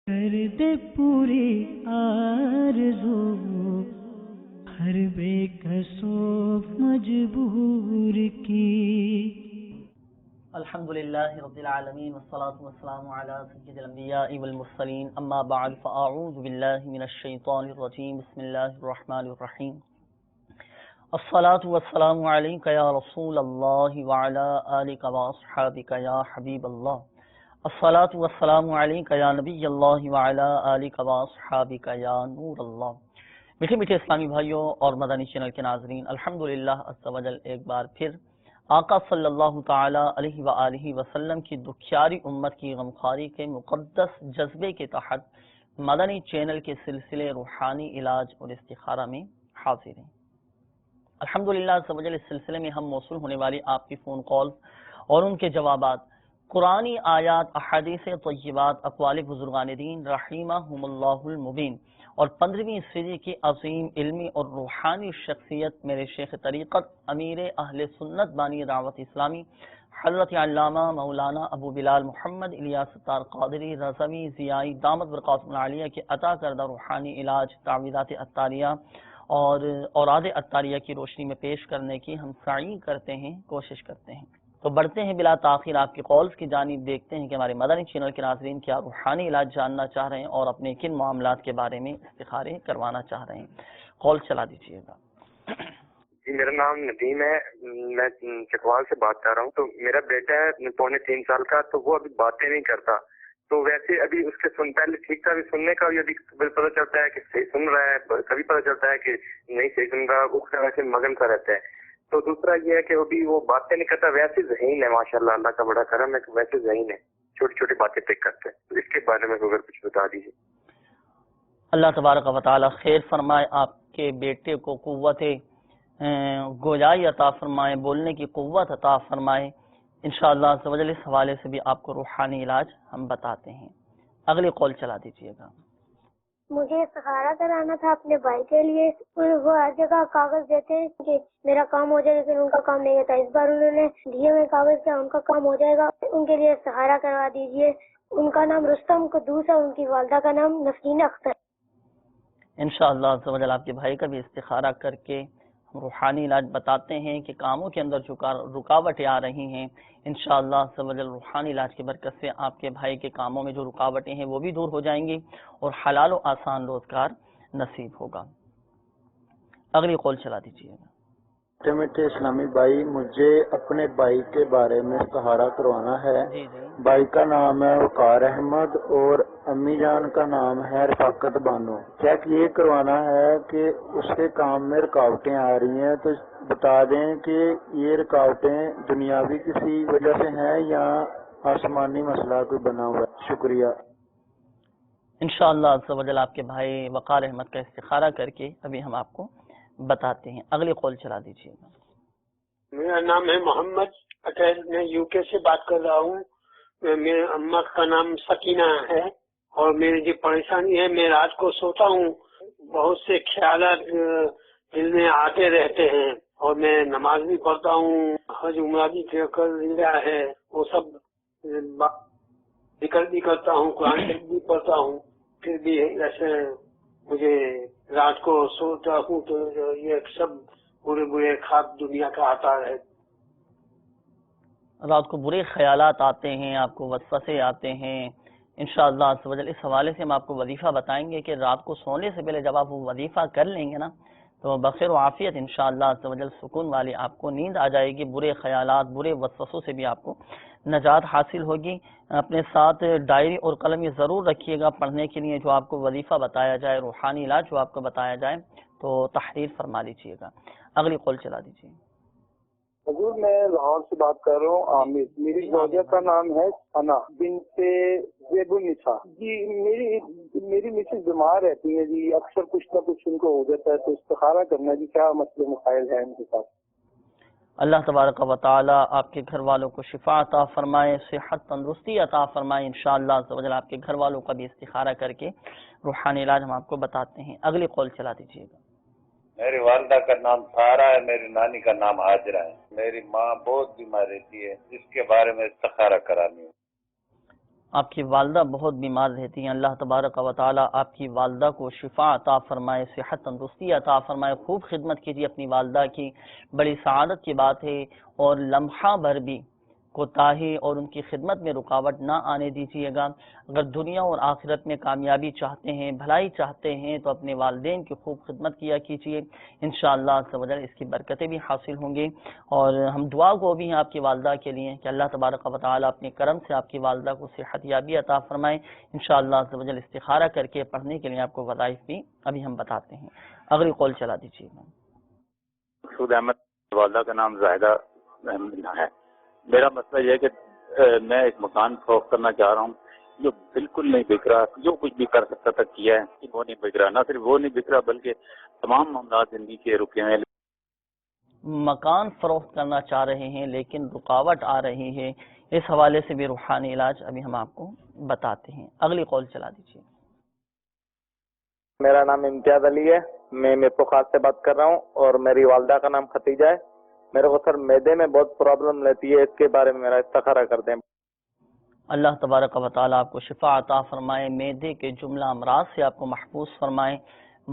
کر دے پوری آرزو ہر بے کسو مجبور کی۔ الحمدللہ رب العالمین والصلاة والسلام علی سید الانبیاء والمرسلین، اما بعد فاعوذ باللہ من الشیطان الرجیم، بسم اللہ الرحمن الرحیم۔ الصلاة والسلام علیک یا رسول اللہ وعلی آلک واصحابک یا حبیب اللہ۔ الصلاة والسلام علیک یا نبی اللہ وعلی آلک واصحابک یا نور اللہ۔ میٹھے میٹھے اسلامی بھائیوں اور مدنی چینل کے ناظرین، الحمدللہ عز و جل ایک بار پھر آقا صلی اللہ تعالی علیہ وآلہ وسلم کی دکھیاری امت کی غمخواری کے مقدس جذبے کے تحت مدنی چینل کے سلسلے روحانی علاج اور استخارہ میں حاضر ہیں۔ الحمدللہ عز و جل اس سلسلے میں ہم موصول ہونے والی آپ کی فون کال اور ان کے جوابات قرآنی آیات، احادیث طیبات، اقوال بزرگان دین رحمہم اللہ المبین اور 15ویں صدی کی عظیم علمی اور روحانی شخصیت میرے شیخ طریقت امیر اہل سنت بانی دعوت اسلامی حضرت علامہ مولانا ابو بلال محمد الیاس ستار قادری رضوی ضیائی دامت برکاتہم العالیہ کے عطا کردہ روحانی علاج تعویذات عطاریہ اور اوراد عطاریہ کی روشنی میں پیش کرنے کی ہم سعی کرتے ہیں، کوشش کرتے ہیں۔ تو بڑھتے ہیں بلا تاخیر آپ کی کالز کی جانب، دیکھتے ہیں کہ ہمارے مدنی چینل کے ناظرین کیا روحانی علاج جاننا چاہ رہے ہیں اور اپنے کن معاملات کے بارے میں استخارے کروانا چاہ رہے ہیں۔ کال چلا دیجیے گا۔ جی میرا نام ندیم ہے، میں چکوال سے بات کر رہا ہوں۔ تو میرا بیٹا ہے 3.25 سال کا، تو وہ ابھی باتیں نہیں کرتا۔ تو ویسے ابھی اس کے پہلے ٹھیک تھا، ابھی سننے کا بھی ابھی پتہ چلتا ہے کہ صحیح سن رہا ہے، کبھی پتہ چلتا ہے کہ نہیں صحیح سن رہا، اس کا ویسے مگن سا رہتا ہے۔ تو دوسرا یہ ہے کہ ابھی وہ باتیں نہیں کرتا، ویسے ذہین ہے، ماشاءاللہ اللہ کا بڑا کرم ہے کہ ویسے ذہین ہے، چھوٹی چھوٹی باتیں پک کرتے ہیں۔ تو اس کے بارے میں اگر کچھ بتا دیجیے۔ اللہ تبارک و تعالی خیر فرمائے، آپ کے بیٹے کو قوت گویائی عطا فرمائے، بولنے کی قوت عطا فرمائے۔ انشاءاللہ عز و جل اس حوالے سے بھی آپ کو روحانی علاج ہم بتاتے ہیں۔ اگلی کال چلا دیجیے گا۔ مجھے استخارہ کرانا تھا اپنے بھائی کے لیے۔ وہ ہر جگہ کاغذ دیتے ہیں کہ میرا کام ہو جائے، لیکن ان کا کام نہیں ہوتا۔ اس بار انہوں نے دیے ہوئے کاغذ سے ان کا کام ہو جائے گا، ان کے لیے استخارہ کروا دیجیے۔ ان کا نام رستم قدوس ہے، ان کی والدہ کا نام نسرین اختر۔ انشاءاللہ عز و جل آپ کے بھائی کا بھی استخارہ کر کے ہم روحانی علاج بتاتے ہیں کہ کاموں کے اندر جو رکاوٹیں آ رہی ہیں، انشاءاللہ عز و جل روحانی علاج کی برکت سے آپ کے بھائی کے کاموں میں جو رکاوٹیں ہیں وہ بھی دور ہو جائیں گی اور حلال و آسان روزگار نصیب ہوگا۔ اگلی کال چلا دیجیے گا۔ میٹھے اسلامی بھائی، مجھے اپنے بھائی کے بارے میں استخارہ کروانا ہے۔ جی جی، بھائی کا نام ہے وقار احمد اور امی جان کا نام ہے رفاقت بانو۔ چیک یہ کروانا ہے کہ اس کے کام میں رکاوٹیں آ رہی ہیں، تو بتا دیں کہ یہ رکاوٹیں دنیاوی کسی وجہ سے ہیں یا آسمانی مسئلہ کوئی بنا ہوا ہے۔ شکریہ۔ انشاءاللہ عز و جل آپ کے بھائی وقار احمد کا استخارہ کر کے ابھی ہم آپ کو بتاتے ہیں۔ اگلی کال چلا دیجیے گا۔ میرا نام ہے محمد پٹیل، میں یو کے سے بات کر رہا ہوں۔ میرے اماں کا نام سکینہ ہے اور میری جو پریشانی ہے، میں رات کو سوتا ہوں، بہت سے خیالات دل میں آتے رہتے ہیں اور میں نماز بھی پڑھتا ہوں، حج عمرہ بھی کر لیا ہے، وہ سب ذکر بھی کرتا ہوں، قرآن شریف بھی پڑھتا ہوں، پھر بھی ایسے مجھے رات کو سوتا ہوں تو یہ سب برے برے خواب دنیا کا آتا ہے۔ رات کو برے خیالات آتے ہیں، آپ کو وسوسے آتے ہیں۔ انشاءاللہ عز و جل اس حوالے سے ہم آپ کو وظیفہ بتائیں گے کہ رات کو سونے سے پہلے جب آپ وہ وظیفہ کر لیں گے نا تو بخیر و عافیت انشاءاللہ عز و جل سکون والی آپ کو نیند آ جائے گی، برے خیالات، برے وسوسوں سے بھی آپ کو نجات حاصل ہوگی۔ اپنے ساتھ ڈائری اور قلم یہ ضرور رکھیے گا پڑھنے کے لیے، جو آپ کو وظیفہ بتایا جائے، روحانی علاج جو آپ کو بتایا جائے تو تحریر فرما لیجیے گا۔ اگلی کال چلا دیجیے۔ حضور میں لاہور سے بات کر رہا ہوں، عامر۔ میری زوجہ کا نام ہے ثنا بنت زیب النساء۔ جی میری مسز بیمار رہتی ہیں جی، اکثر کچھ نہ کچھ ان کو ہو جاتا ہے، تو استخارہ کرنا جی، کیا مسئلے مسائل ہیں ان کے ساتھ؟ اللہ تبارک و تعالی آپ کے گھر والوں کو شفا عطا فرمائے، صحت تندرستی عطا فرمائے۔ انشاءاللہ عز و جل آپ کے گھر والوں کا بھی استخارہ کر کے روحانی علاج ہم آپ کو بتاتے ہیں۔ اگلی کال چلا دیجیے گا۔ میری والدہ کا نام سارا ہے، میری نانی کا نام حاجرہ ہے۔ میری ماں بہت بیمار رہتی ہے، اس کے بارے میں استخارہ کرانی ہے۔ آپ کی والدہ بہت بیمار رہتی ہیں، اللہ تبارک و تعالی آپ کی والدہ کو شفا عطا فرمائے، صحت تندرستی عطا فرمائے، خوب خدمت کیجیے اپنی والدہ کی، بڑی سعادت کی بات ہے، اور لمحہ بھر بھی کوتاہی اور ان کی خدمت میں رکاوٹ نہ آنے دیجیے گا۔ اگر دنیا اور آخرت میں کامیابی چاہتے ہیں، بھلائی چاہتے ہیں، تو اپنے والدین کی خوب خدمت کیا کیجیے، انشاءاللہ عز و جل اس کی برکتیں بھی حاصل ہوں گی۔ اور ہم دعا گو بھی ہیں آپ کی والدہ کے لیے کہ اللہ تبارک و تعالی اپنے کرم سے آپ کی والدہ کو صحت یابی عطا فرمائے۔ انشاءاللہ عز و جل استخارہ کر کے پڑھنے کے لیے آپ کو وظائف بھی ابھی ہم بتاتے ہیں۔ اگلی قول چلا دیجیے۔ مقصود احمد، والدہ کا نام زاہدہ ہے۔ میرا مسئلہ یہ ہے کہ میں ایک مکان فروخت کرنا چاہ رہا ہوں جو بالکل نہیں بک رہا، جو کچھ بھی کر سکتا تھا کیا ہے، وہ نہیں بک رہا، نہ صرف وہ نہیں بک رہا بلکہ تمام معاملات زندگی کے رکے ہیں۔ مکان فروخت کرنا چاہ رہے ہیں لیکن رکاوٹ آ رہی ہے، اس حوالے سے بھی روحانی علاج ابھی ہم آپ کو بتاتے ہیں۔ اگلی قول چلا دیجیے۔ میرا نام امتیاز علی ہے، میں میرپور خاص سے بات کر رہا ہوں، اور میری والدہ کا نام ختیجہ ہے۔ میرے کو سر معدے میں بہت پرابلم رہتی ہے، اس کے بارے میں میرا استخارہ کر دیں۔ اللہ تبارک و تعالیٰ آپ کو شفا عطا فرمائے، معدے کے جملہ امراض سے آپ کو محفوظ فرمائے،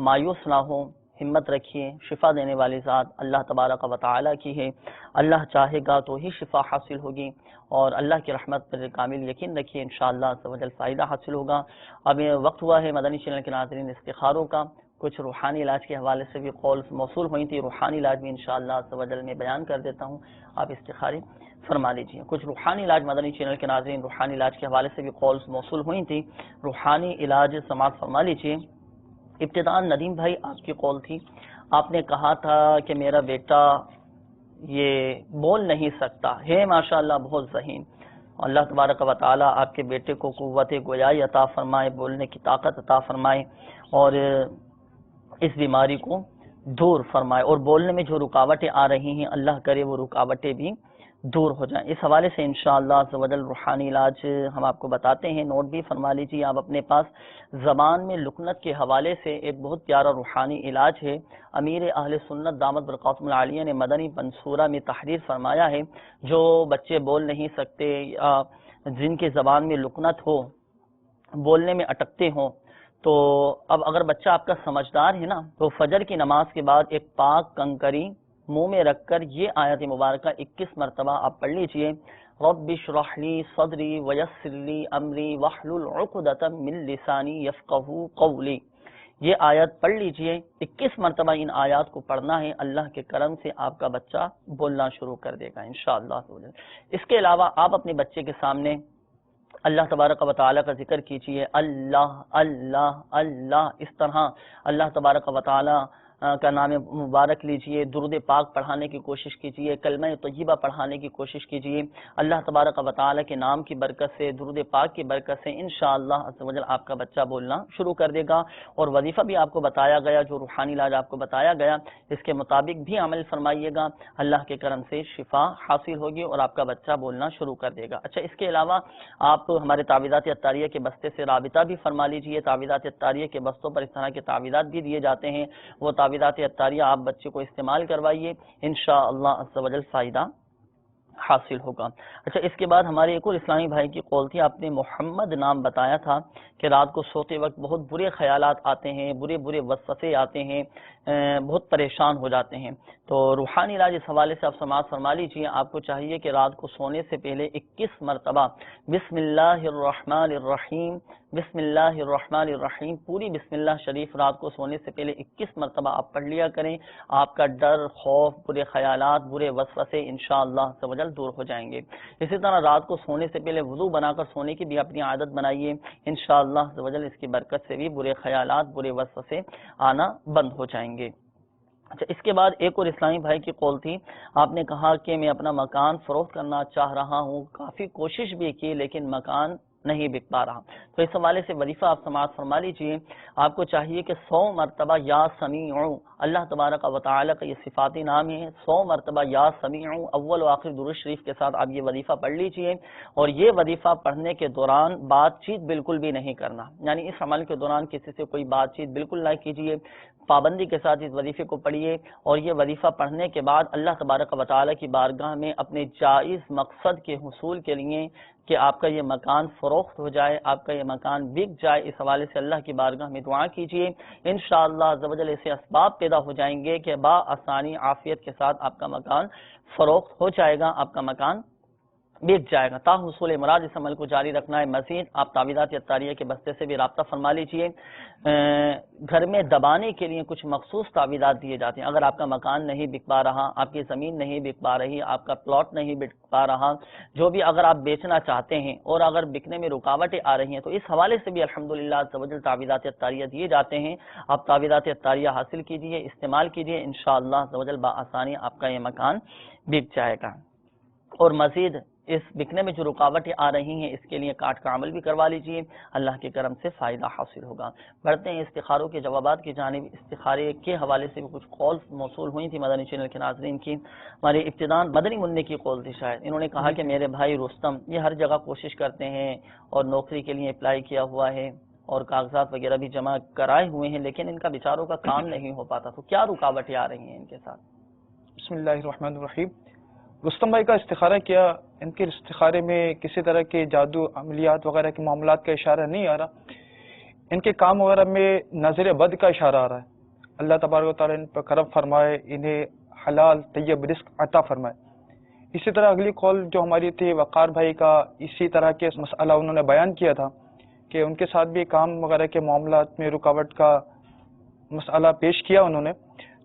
مایوس نہ ہو، ہمت رکھیے، شفا دینے والی ذات اللہ تبارک و تعالیٰ کی ہے، اللہ چاہے گا تو ہی شفا حاصل ہوگی، اور اللہ کی رحمت پر کامل یقین رکھیے، انشاءاللہ عز و جل فائدہ حاصل ہوگا۔ اب وقت ہوا ہے مدنی چینل کے ناظرین استخاروں کا، کچھ روحانی علاج کے حوالے سے بھی قول موصول ہوئی تھی، روحانی علاج بھی انشاءاللہ عز و جل میں بیان کر دیتا ہوں، آپ استخارے فرما لیجیے۔ کچھ روحانی علاج مدنی چینل کے ناظرین روحانی علاج کے حوالے سے بھی قول موصول ہوئی تھی، روحانی علاج سماعت فرما لیجیے۔ ابتداءً ندیم بھائی آپ کی قول تھی، آپ نے کہا تھا کہ میرا بیٹا یہ بول نہیں سکتا ہے، ماشاءاللہ بہت ذہین، اللہ تبارک و تعالیٰ آپ کے بیٹے کو قوت گویائی عطا فرمائے، بولنے کی طاقت عطا فرمائے، اور اس بیماری کو دور فرمائے، اور بولنے میں جو رکاوٹیں آ رہی ہیں اللہ کرے وہ رکاوٹیں بھی دور ہو جائیں۔ اس حوالے سے انشاءاللہ عز و جل روحانی علاج ہم آپ کو بتاتے ہیں، نوٹ بھی فرما لیجیے آپ اپنے پاس۔ زبان میں لکنت کے حوالے سے ایک بہت پیارا روحانی علاج ہے، امیر اہل سنت دامت برکاتہم العالیہ نے مدنی منصورہ میں تحریر فرمایا ہے، جو بچے بول نہیں سکتے یا جن کے زبان میں لکنت ہو، بولنے میں اٹکتے ہوں، تو اب اگر بچہ آپ کا سمجھدار ہے نا، تو فجر کی نماز کے بعد ایک پاک کنکری منہ میں رکھ کر یہ آیت مبارکہ 21 مرتبہ آپ پڑھ لیجئے، رب اشرح لی صدری ویسر لی امری واحلل عقدۃ من لسانی یفقہوا قولی، یہ آیت پڑھ لیجئے، 21 مرتبہ ان آیات کو پڑھنا ہے، اللہ کے کرم سے آپ کا بچہ بولنا شروع کر دے گا انشاءاللہ۔ اس کے علاوہ آپ اپنے بچے کے سامنے اللہ تبارک و تعالیٰ کا ذکر کیجئے، اللہ اللہ اللہ، اس طرح اللہ تبارک و تعالیٰ کا نام مبارک لیجئے، درود پاک پڑھانے کی کوشش کیجئے، کلمہ طیبہ پڑھانے کی کوشش کیجئے، اللہ تبارک و تعالیٰ کے نام کی برکت سے، درود پاک کی برکت سے انشاءاللہ عز و جل آپ کا بچہ بولنا شروع کر دے گا۔ اور وظیفہ بھی آپ کو بتایا گیا، جو روحانی علاج آپ کو بتایا گیا، اس کے مطابق بھی عمل فرمائیے گا، اللہ کے کرم سے شفا حاصل ہوگی اور آپ کا بچہ بولنا شروع کر دے گا۔ اچھا، اس کے علاوہ آپ ہمارے تعویذات عطاریہ کے بستے سے رابطہ بھی فرما لیجئے، تعویذات عطاریہ کے بستوں پر اس طرح کے تعویذات بھی دیے جاتے ہیں، وہ تعویذات عطاریہ آپ بچے کو استعمال کروائیے، انشاءاللہ عز و جل فائدہ حاصل ہوگا۔ اچھا، اس کے بعد ہمارے ایک اور اسلامی بھائی کی قول تھی، آپ نے محمد نام بتایا تھا کہ رات کو سوتے وقت بہت برے خیالات آتے ہیں، برے برے وسوسے آتے ہیں، بہت پریشان ہو جاتے ہیں، تو روحانی علاج اس حوالے سے آپ سماعت فرما لیجیے۔ آپ کو چاہیے کہ رات کو سونے سے پہلے 21 مرتبہ بسم اللہ الرحمن الرحیم، بسم اللہ الرحمن الرحیم، پوری بسم اللہ شریف رات کو سونے سے پہلے 21 مرتبہ آپ پڑھ لیا کریں، آپ کا ڈر، خوف، برے خیالات، برے وسوسے انشاءاللہ عز و جل دور ہو جائیں گے۔ اسی طرح رات کو سونے سے پہلے وضو بنا کر سونے کی بھی اپنی عادت بنائیے، انشاءاللہ عز و جل اس کی برکت سے بھی برے خیالات، برے وسوسے آنا بند ہو جائیں گے۔ اچھا، اس کے بعد ایک اور اسلامی بھائی کی قول تھی، آپ نے کہا کہ میں اپنا مکان فروخت کرنا چاہ رہا ہوں، کافی کوشش بھی کی لیکن مکان نہیں بک پا رہا، تو اس حوالے سے وظیفہ آپ سماعت فرما لیجئے۔ آپ کو چاہیے کہ 100 مرتبہ یا سمیع، اللہ تبارک و تعالیٰ کا یہ صفاتی نام ہے، 100 مرتبہ یا سمیع اول و آخر درود شریف کے ساتھ آپ یہ وظیفہ پڑھ لیجئے، اور یہ وظیفہ پڑھنے کے دوران بات چیت بالکل بھی نہیں کرنا، یعنی اس عمل کے دوران کسی سے کوئی بات چیت بالکل نہ کیجیے، پابندی کے ساتھ اس وظیفے کو پڑھیے، اور یہ وظیفہ پڑھنے کے بعد اللہ تبارک و تعالیٰ کی بارگاہ میں اپنے جائز مقصد کے حصول کے لیے کہ آپ کا یہ مکان فروخت ہو جائے، آپ کا یہ مکان بک جائے، اس حوالے سے اللہ کی بارگاہ میں دعا کیجیے، انشاءاللہ عز و جل ایسے اسباب پیدا ہو جائیں گے کہ بآسانی عافیت کے ساتھ آپ کا مکان فروخت ہو جائے گا، آپ کا مکان بک جائے گا۔ تا حصول مراد اس عمل کو جاری رکھنا ہے۔ مزید آپ تعویذات اطاریہ کے بستے سے بھی رابطہ فرما لیجئے۔ گھر میں دبانے کے لیے کچھ مخصوص تعویذات دیے جاتے ہیں۔ اگر آپ کا مکان نہیں بک پا رہا، آپ کی زمین نہیں بک پا رہی، آپ کا پلاٹ نہیں بک پا رہا، جو بھی اگر آپ بیچنا چاہتے ہیں اور اگر بکنے میں رکاوٹیں آ رہی ہیں تو اس حوالے سے بھی الحمدللہ عز و جل تعویذات اطاریہ دیے جاتے ہیں۔ آپ تعویذات اطاریہ حاصل کیجئے، استعمال کیجئے، انشاءاللہ عز و جل بآسانی آپ کا یہ مکان بک جائے گا۔ اور مزید اس بکنے میں جو رکاوٹیں آ رہی ہیں اس کے لیے کاٹ کا عمل بھی کروا لیجئے، اللہ کے کرم سے فائدہ حاصل ہوگا۔ بڑھتے ہیں استخاروں کے جوابات کی جانب۔ استخارے کے حوالے سے بھی کچھ کالز موصول ہوئی تھی مدنی چینل کے ناظرین کی۔ ہمارے ابتدان مدنی منع کی کال تھی شاید، انہوں نے کہا کہ میرے بھائی رستم یہ ہر جگہ کوشش کرتے ہیں اور نوکری کے لیے اپلائی کیا ہوا ہے اور کاغذات وغیرہ بھی جمع کرائے ہوئے ہیں، لیکن ان کا بیچاروں کا کام نہیں ہو پاتا، تو کیا رکاوٹیں آ رہی ہیں ان کے ساتھ؟ بسم اللہ الرحمن الرحیم۔ رستم بھائی کا استخارہ کیا، ان کے استخارے میں کسی طرح کے جادو عملیات وغیرہ کے معاملات کا اشارہ نہیں آ رہا، ان کے کام وغیرہ میں نظر بد کا اشارہ آ رہا ہے۔ اللہ تبارک و تعالیٰ ان پر کرم فرمائے، انہیں حلال طیب رزق عطا فرمائے۔ اسی طرح اگلی کال جو ہماری تھی وقار بھائی کا، اسی طرح کے مسئلہ انہوں نے بیان کیا تھا کہ ان کے ساتھ بھی کام وغیرہ کے معاملات میں رکاوٹ کا مسئلہ پیش کیا انہوں نے،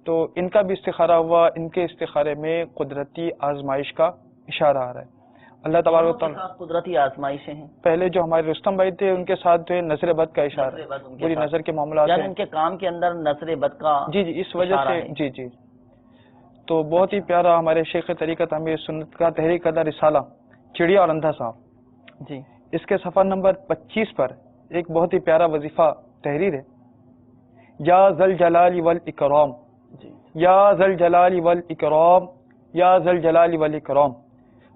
تو ان کا بھی استخارہ ہوا۔ ان کے استخارے میں قدرتی آزمائش کا اشارہ آ رہا ہے۔ اللہ تبارک و تعالیٰ قدرتی آزمائشیں ہیں۔ پہلے جو ہمارے رستم بھائی تھے ان کے ساتھ جو ہے نظر بد کا اشارہ ہے، پوری نظر کے معاملات یعنی ان کے کام کے اندر نظر بد کا جی اس وجہ سے جی تو بہت ہی پیارا ہمارے شیخ طریقت امیر سنت کا تحریک کردہ رسالہ چڑیا اور اندھا صاحب، جی اس کے صفحہ نمبر 25 پر ایک بہت ہی پیارا وظیفہ تحریر ہے۔ یا ذل جلال والاکرام، یا ذل جلال والاکرام، یا ذل جلال والاکرام،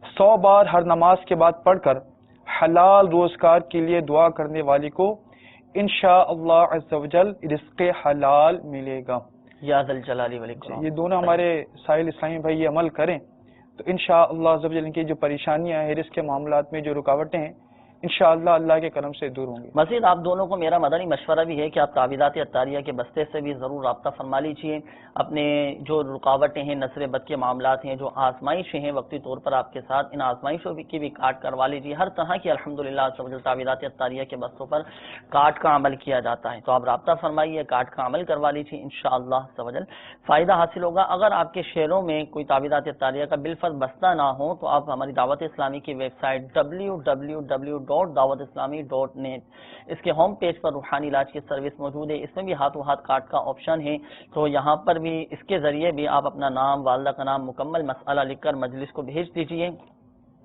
100 بار ہر نماز کے بعد پڑھ کر حلال روزگار کے لیے دعا کرنے والی کو انشاءاللہ عز و جل رزق حلال ملے گا۔ یا ذل جلال والاکرام، یہ دونوں ہمارے ساحل اسلامی بھائی یہ عمل کریں تو انشاءاللہ عز و جل ان کی جو پریشانیاں ہیں، رزق کے معاملات میں جو رکاوٹیں ہیں، انشاءاللہ اللہ کے کرم سے دور ہوں گے۔ مزید آپ دونوں کو میرا مدنی مشورہ بھی ہے کہ آپ تعویذات اطاریہ کے بستے سے بھی ضرور رابطہ فرما لیجیے۔ اپنے جو رکاوٹیں ہیں، نظر بد کے معاملات ہیں، جو آزمائشیں ہیں وقتی طور پر آپ کے ساتھ، ان آزمائشوں کی بھی کاٹ کروا لیجیے۔ ہر طرح کی الحمدللہ تعویذات اطاریہ کے بستوں پر کاٹ کا عمل کیا جاتا ہے، تو آپ رابطہ فرمائیے، کاٹ کا عمل کروا لیجیے، انشاءاللہ فائدہ حاصل ہوگا۔ اگر آپ کے شہروں میں کوئی تعویذات اطاریہ کا بالفرض بستہ نہ ہو تو آپ ہماری دعوت اسلامی کی ویب سائٹ www.dawatIslami.net اس کے ہوم پیج پر روحانی علاج کی سروس موجود ہے، اس میں بھی ہاتھوں ہاتھ کاٹ کا آپشن ہے، تو یہاں پر بھی اس کے ذریعے بھی آپ اپنا نام، والدہ کا نام، مکمل مسئلہ لکھ کر مجلس کو بھیج دیجیے۔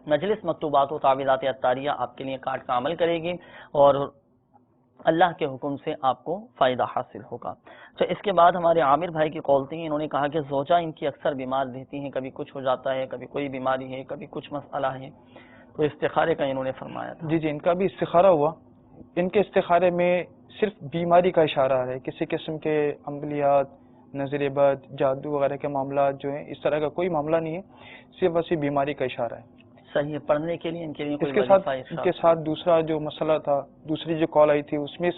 مجلس مکتوبات و تعویذات اطاریہ آپ کے لیے کاٹ کا عمل کرے گی اور اللہ کے حکم سے آپ کو فائدہ حاصل ہوگا۔ تو اس کے بعد ہمارے عامر بھائی کی کال تھی، انہوں نے کہا کہ زوجہ ان کی اکثر بیمار رہتی ہیں، کبھی کچھ ہو جاتا ہے، کبھی کوئی بیماری ہے، کبھی کچھ مسئلہ ہے، تو استخارے کا انہوں نے فرمایا تھا۔ جی ان کا بھی استخارہ ہوا۔ ان کے استخارے میں صرف بیماری کا اشارہ ہے، کسی قسم کے عملیات، نظر بد، جادو وغیرہ کے معاملات جو ہیں اس طرح کا کوئی معاملہ نہیں ہے، صرف اسی بیماری کا اشارہ ہے۔ صحیح ہے، پڑھنے کے لیے ان کے لیے کوئی اس کے ساتھ دوسرا جو مسئلہ تھا، دوسری جو کال آئی تھی اس میں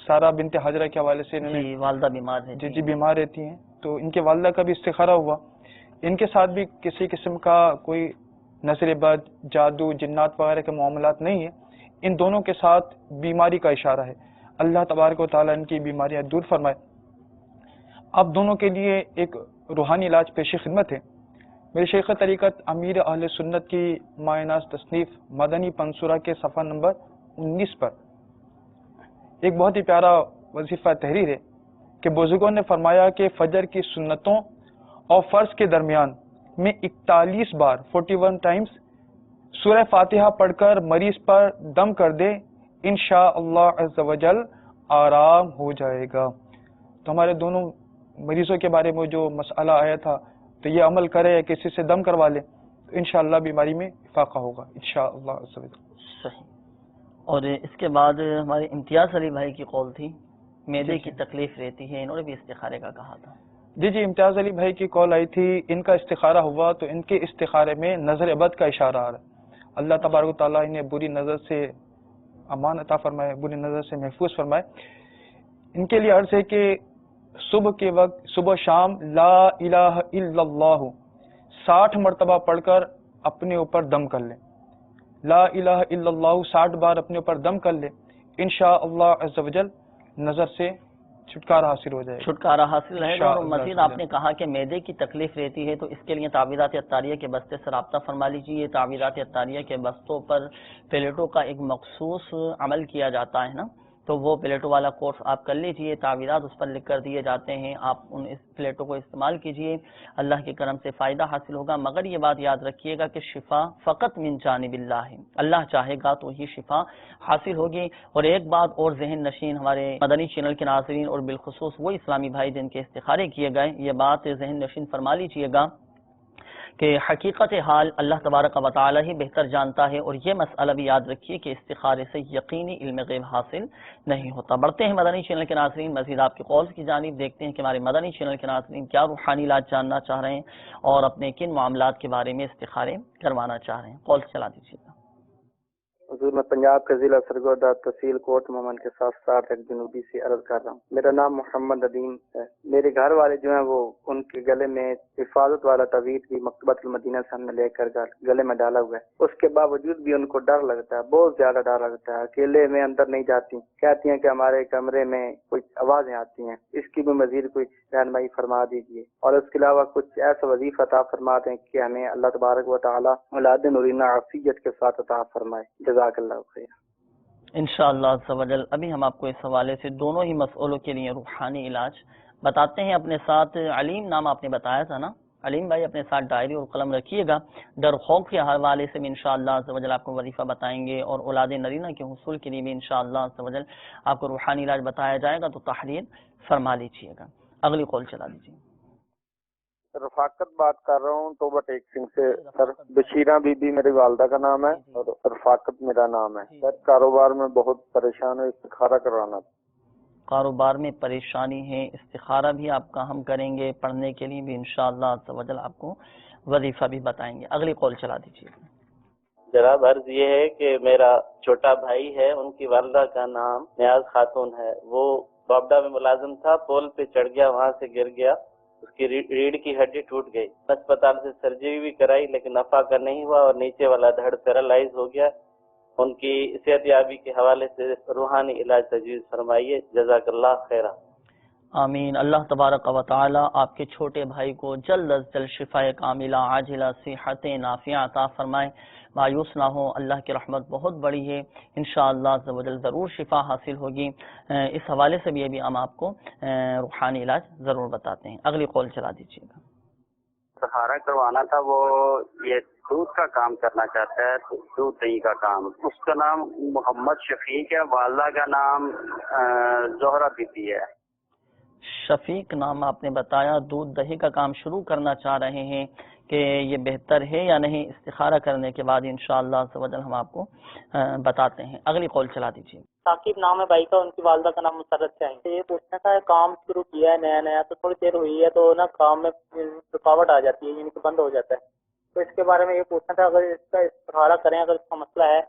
سارا بنت حاجرہ کے حوالے سے انہوں نے والدہ بیمار ہے، جی بیمار رہتی ہیں، تو ان کے والدہ کا بھی استخارہ ہوا۔ ان کے ساتھ بھی کسی قسم کا کوئی نظر بد، جادو، جنات وغیرہ کے معاملات نہیں ہیں، ان دونوں کے ساتھ بیماری کا اشارہ ہے۔ اللہ تبارک و تعالیٰ ان کی بیماریاں دور فرمائے۔ اب دونوں کے لیے ایک روحانی علاج پیش خدمت ہے۔ میرے شیخ طریقت امیر اہل سنت کی مایناز تصنیف مدنی پنصورہ کے صفحہ نمبر 19 پر ایک بہت ہی پیارا وظیفہ تحریر ہے کہ بزرگوں نے فرمایا کہ فجر کی سنتوں اور فرض کے درمیان میں 41 بار 41 ٹائمز سورہ فاتحہ پڑھ کر مریض پر دم کر دے، انشاءاللہ عز و جل آرام ہو جائے گا۔ تو ہمارے دونوں مریضوں کے بارے میں جو مسئلہ آیا تھا تو یہ عمل کرے یا کسی سے دم کروا لے تو انشاءاللہ بیماری میں افاقہ ہوگا انشاءاللہ عز و جل۔ صحیح۔ اور اس کے بعد ہمارے امتیاز علی بھائی کی قول تھی، معدے کی تکلیف رہتی ہے، انہوں نے بھی استخارے کا کہا تھا۔ جی امتیاز علی بھائی کی کال آئی تھی، ان کا استخارہ ہوا تو ان کے استخارے میں نظر بد کا اشارہ آ رہا ہے۔ اللہ تبارک و تعالیٰ انہیں بری نظر سے امان عطا فرمائے، بری نظر سے محفوظ فرمائے۔ ان کے لیے عرض ہے کہ صبح کے وقت صبح شام لا الہ الا اللہ 60 مرتبہ پڑھ کر اپنے اوپر دم کر لیں۔ لا الہ الا اللہ 60 بار اپنے اوپر دم کر لیں، انشاءاللہ عز و جل نظر سے چھٹکارا حاصل ہو جائے گا، چھٹکارا حاصل رہے گا۔ اور مزید آپ نے کہا کہ معدے کی تکلیف رہتی ہے تو اس کے لیے تعویذات عطاریہ کے بستے سے رابطہ فرما لیجیے۔ تعویذات عطاریہ کے بستوں پر پلیٹوں کا ایک مخصوص عمل کیا جاتا ہے نا، تو وہ پلیٹوں والا کورس آپ کر لیجئے، تعویذات اس پر لکھ کر دیے جاتے ہیں، آپ ان اس پلیٹوں کو استعمال کیجئے، اللہ کے کرم سے فائدہ حاصل ہوگا۔ مگر یہ بات یاد رکھیے گا کہ شفا فقط من جانب اللہ ہے، اللہ چاہے گا تو ہی شفا حاصل ہوگی۔ اور ایک بات اور ذہن نشین ہمارے مدنی چینل کے ناظرین اور بالخصوص وہ اسلامی بھائی جن کے استخارے کیے گئے، یہ بات ذہن نشین فرما لیجئے گا کہ حقیقت حال اللہ تبارک و تعالی ہی بہتر جانتا ہے، اور یہ مسئلہ بھی یاد رکھیے کہ استخارے سے یقینی علم غیب حاصل نہیں ہوتا۔ بڑھتے ہیں مدنی چینل کے ناظرین مزید آپ کے کالز کی جانب، دیکھتے ہیں کہ ہمارے مدنی چینل کے ناظرین کیا روحانی علاج جاننا چاہ رہے ہیں اور اپنے کن معاملات کے بارے میں استخارے کروانا چاہ رہے ہیں۔ کالز چلا دیجیے گا۔ حضور میں پنجاب کے ضلع سرگودا تحصیل کوٹ مومن کے ساتھ ساتھ ایک جنوبی سے عرض کر رہا ہوں۔ میرا نام محمد ندیم ہے۔ میرے گھر والے جو ہیں وہ ان کے گلے میں حفاظت والا تعویذ بھی مکتبۃ المدینہ سے ہم نے لے کر گلے میں ڈالا ہوا ہے، اس کے باوجود بھی ان کو ڈر لگتا ہے، بہت زیادہ ڈر لگتا ہے، اکیلے میں اندر نہیں جاتی، کہتی ہیں کہ ہمارے کمرے میں کچھ آوازیں آتی ہیں، اس کی بھی مزید کوئی رہنمائی فرما دیجیے، اور اس کے علاوہ کچھ ایسا وظیفہ عطا فرما دیں کہ ہمیں اللہ تبارک و تعالی اولاد نورینہ عافیت کے ساتھ عطا فرمائے۔ جزاک اللہ خیر۔ انشاءاللہ عز و جل ابھی ہم آپ کو اس حوالے سے دونوں ہی مسئلوں کے لیے روحانی علاج بتاتے ہیں۔ اپنے ساتھ علیم نام آپ نے بتایا تھا نا، علیم بھائی اپنے ساتھ ڈائری اور قلم رکھیے گا، ڈر خوف کے حوالے سے بھی انشاءاللہ عز و جل آپ کو وظیفہ بتائیں گے، اور اولاد نرینہ کے حصول کے لیے بھی انشاءاللہ عز و جل آپ کو روحانی علاج بتایا جائے گا، تو تحریر فرما لیجیے گا۔ اگلی کال چلا دیجیے۔ رفاقت بات کر رہا ہوں توبہ ٹیک سنگھ سے۔ سر بشیرہ بی بی میری والدہ کا نام ہے اور رفاقت میرا نام ہے۔ سر کاروبار میں بہت پریشان ہوں، استخارہ کروانا تھا۔ کاروبار میں پریشانی ہے، استخارہ بھی آپ کا ہم کریں گے، پڑھنے کے لیے بھی انشاءاللہ عز و جل آپ کو وظیفہ بھی بتائیں گے۔ اگلی کال چلا دیجیے۔ جناب عرض یہ ہے کہ میرا چھوٹا بھائی ہے، ان کی والدہ کا نام نیاز خاتون ہے، وہ بابڈا میں ملازم تھا، پول پہ چڑھ گیا، وہاں سے گر گیا، اس کی ریڑھ کی ہڈی ٹوٹ گئی، اسپتال سے سرجری بھی کرائی لیکن نفع کا نہیں ہوا، اور نیچے والا دھڑ پیرالائز ہو گیا۔ ان کی صحت یابی کے حوالے سے روحانی علاج تجویز فرمائیے، جزاک اللہ خیرہ۔ آمین۔ اللہ تبارک و تعالی آپ کے چھوٹے بھائی کو جلد از جلد شفاء کاملہ عاجلہ صحت نافعہ عطا فرمائے، مایوس نہ ہو، اللہ کی رحمت بہت بڑی ہے، انشاءاللہ عز و جل ضرور شفا حاصل ہوگی۔ اس حوالے سے بھی ابھی ہم آپ کو روحانی علاج ضرور بتاتے ہیں۔ اگلی کال چلا دیجیے گا۔ سہارا کروانا تھا، وہ یہ دودھ کا کام کرنا چاہتا ہے، دودھ دہی کا کام۔ اس کا نام محمد شفیق ہے، والدہ کا نام زہرہ بی بی ہے۔ شفیق نام آپ نے بتایا، دودھ دہی کا کام شروع کرنا چاہ رہے ہیں، کہ یہ بہتر ہے یا نہیں، استخارہ کرنے کے بعد انشاءاللہ عز و جل ہم آپ کو بتاتے ہیں۔ اگلی کال چلا دیجیے۔ ثاقب نام ہے بھائی کا، ان کی والدہ کا نام مسرت ہے۔ یہ پوچھنا تھا، کام شروع کیا ہے نیا تو تھوڑی دیر ہوئی ہے تو نا کام میں رکاوٹ آ جاتی ہے، یعنی کہ بند ہو جاتا ہے، تو اس کے بارے میں یہ پوچھنا تھا، اگر اس کا استخارہ کریں، اگر اس کا مسئلہ ہے،